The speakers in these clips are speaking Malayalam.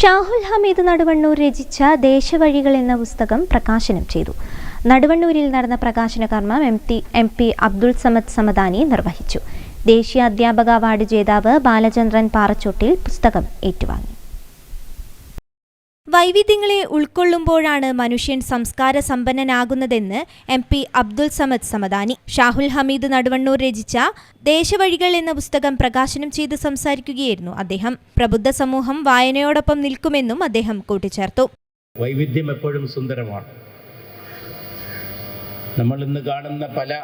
ഷാഹുൽ ഹമീദ് നടുവണ്ണൂർ രചിച്ച ദേശവഴികൾ എന്ന പുസ്തകം പ്രകാശനം ചെയ്തു. നടുവണ്ണൂരിൽ നടന്ന പ്രകാശന കർമ്മം എം പി അബ്ദുൾ സമദ് സമദാനി നിർവഹിച്ചു. ദേശീയ അധ്യാപക അവാർഡ് ജേതാവ് ബാലചന്ദ്രൻ പാറച്ചോട്ടിൽ പുസ്തകം ഏറ്റുവാങ്ങി. വൈവിധ്യങ്ങളെ ഉൾക്കൊള്ളുമ്പോഴാണ് മനുഷ്യൻ സംസ്കാര സമ്പന്നനാകുന്നതെന്ന് എം പി അബ്ദുൾ സമദ് സമദാനി. ഷാഹുൽ ഹമീദ് നടുവണ്ണൂർ രചിച്ച ദേശവഴികൾ എന്ന പുസ്തകം പ്രകാശനം ചെയ്ത് സംസാരിക്കുകയായിരുന്നു അദ്ദേഹം. പ്രബുദ്ധ സമൂഹം വായനയോടൊപ്പം നിൽക്കുമെന്നും അദ്ദേഹം കൂട്ടിച്ചേർത്തു. വൈവിധ്യം എപ്പോഴും സുന്ദരമാണ്. നമ്മൾ ഇന്ന് കാണുന്ന പല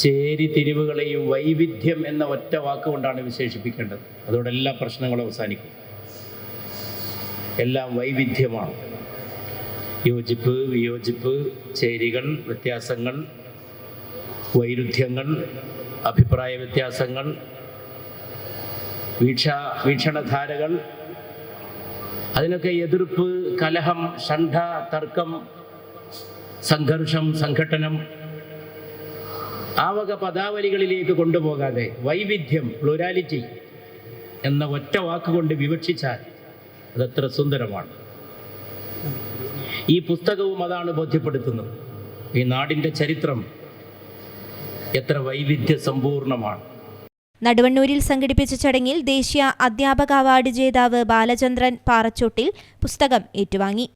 ചേരിതിരിവുകളെയും വൈവിധ്യം എന്ന ഒറ്റ വാക്കുകൊണ്ടാണ് വിശേഷിപ്പിക്കേണ്ടത്. അതോടെ എല്ലാ പ്രശ്നങ്ങളും അവസാനിക്കും. എല്ലാം വൈവിധ്യമാണ്. യോജിപ്പ്, വിയോജിപ്പ്, ചേരികൾ, വ്യത്യാസങ്ങൾ, വൈരുദ്ധ്യങ്ങൾ, അഭിപ്രായ വ്യത്യാസങ്ങൾ, വീക്ഷണധാരകൾ, അതിനൊക്കെ എതിർപ്പ്, കലഹം, ഷണ്ഠ, തർക്കം, സംഘർഷം, സംഘട്ടനം, ആ വക പദാവലികളിലേക്ക് കൊണ്ടുപോകാതെ വൈവിധ്യം, പ്ലൂരാലിറ്റി എന്ന ഒറ്റ വാക്കുകൊണ്ട് വിവക്ഷിച്ചാൽ അതത്ര സുന്ദരമാണ്. ഈ പുസ്തകവും അതാണ് ബോധ്യപ്പെടുത്തുന്നത്. ഈ നാടിൻ്റെ ചരിത്രം എത്ര വൈവിധ്യ സമ്പൂർണമാണ്. നടുവണ്ണൂരിൽ സംഘടിപ്പിച്ച ചടങ്ങിൽ ദേശീയ അധ്യാപക അവാർഡ് ജേതാവ് ബാലചന്ദ്രൻ പാറച്ചോട്ടിൽ പുസ്തകം ഏറ്റുവാങ്ങി.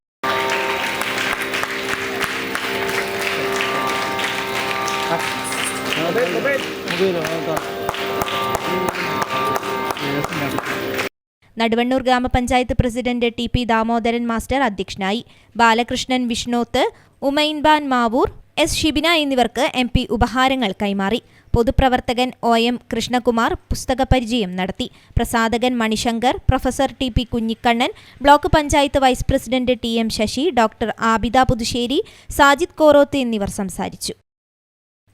നടുവണ്ണൂർ ഗ്രാമപഞ്ചായത്ത് president T P Damodaran master അധ്യക്ഷനായി. ബാലകൃഷ്ണൻ വിഷ്ണോത്ത്, ഉമൈൻബാൻ മാവൂർ, എസ് ഷിബിന എന്നിവർക്ക് എം പി ഉപഹാരങ്ങൾ കൈമാറി. പൊതുപ്രവർത്തകൻ OM കൃഷ്ണകുമാർ പുസ്തക പരിചയം നടത്തി. പ്രസാധകൻ Manishankar, professor T P Kunhikannan, block panchayat vice president TM Sasi, doctor Abida Puthussery, Sajid Koroth എന്നിവർ സംസാരിച്ചു.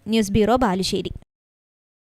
News bureau, Balussery.